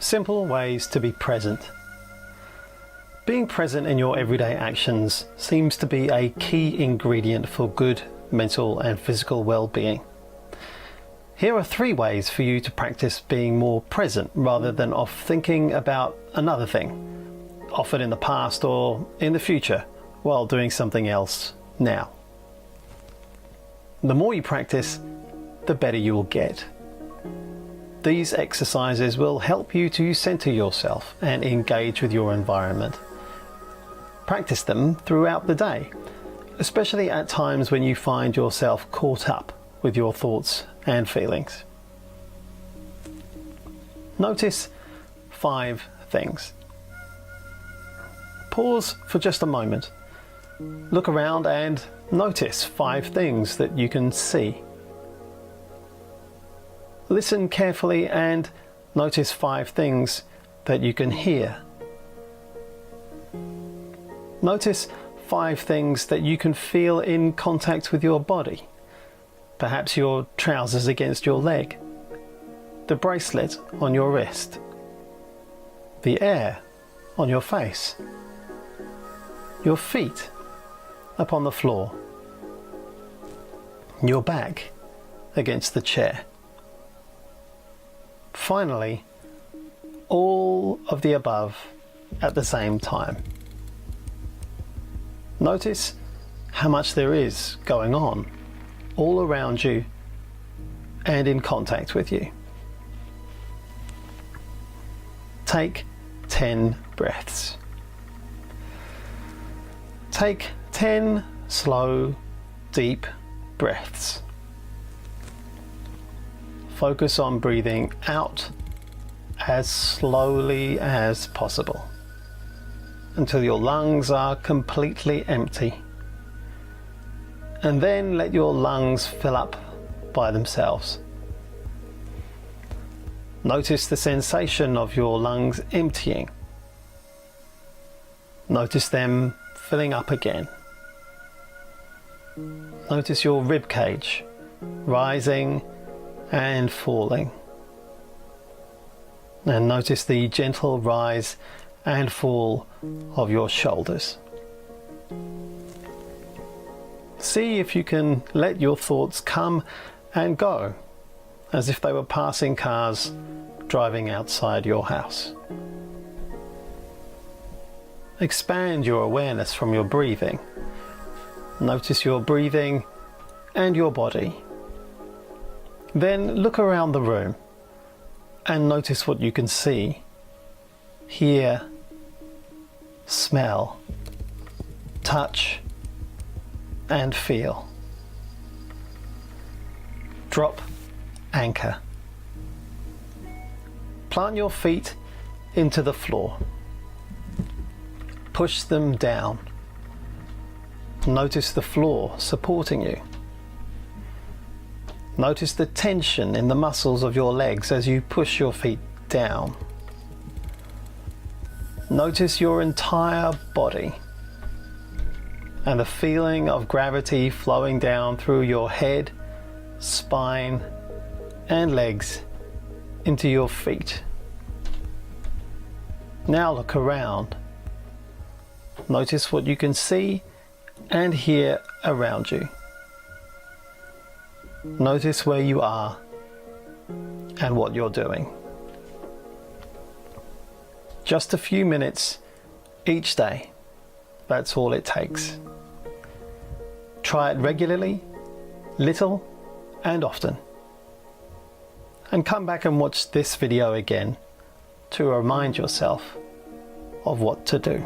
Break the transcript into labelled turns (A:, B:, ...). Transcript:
A: Simple ways to be present. Being present in your everyday actions seems to be a key ingredient for good mental and physical well-being. Here are 3 ways for you to practice being more present rather than off thinking about another thing, often in the past or in the future, while doing something else now. The more you practice, the better you will get. These exercises will help you to center yourself and engage with your environment. Practice them throughout the day, especially at times when you find yourself caught up with your thoughts and feelings. Notice 5 things. Pause for just a moment. Look around and notice 5 things that you can see. Listen carefully and notice 5 things that you can hear. Notice 5 things that you can feel in contact with your body. Perhaps your trousers against your leg, the bracelet on your wrist, the air on your face, your feet upon the floor, your back against the chair. Finally, all of the above at the same time. Notice how much there is going on all around you and in contact with you. Take 10 breaths. Take 10 slow, deep breaths. Focus on breathing out as slowly as possible until your lungs are completely empty. And then let your lungs fill up by themselves. Notice the sensation of your lungs emptying. Notice them filling up again. Notice your rib cage rising and falling. And notice the gentle rise and fall of your shoulders. See if you can let your thoughts come and go as if they were passing cars driving outside your house. Expand your awareness from your breathing. Notice your breathing and your body. Then look around the room and notice what you can see, hear, smell, touch, and feel. Drop anchor. Plant your feet into the floor. Push them down. Notice the floor supporting you. Notice the tension in the muscles of your legs as you push your feet down. Notice your entire body and the feeling of gravity flowing down through your head, spine, and legs into your feet. Now look around. Notice what you can see and hear around you. Notice where you are and what you're doing. Just a few minutes each day. That's all it takes. Try it regularly, little and often. And come back and watch this video again to remind yourself of what to do.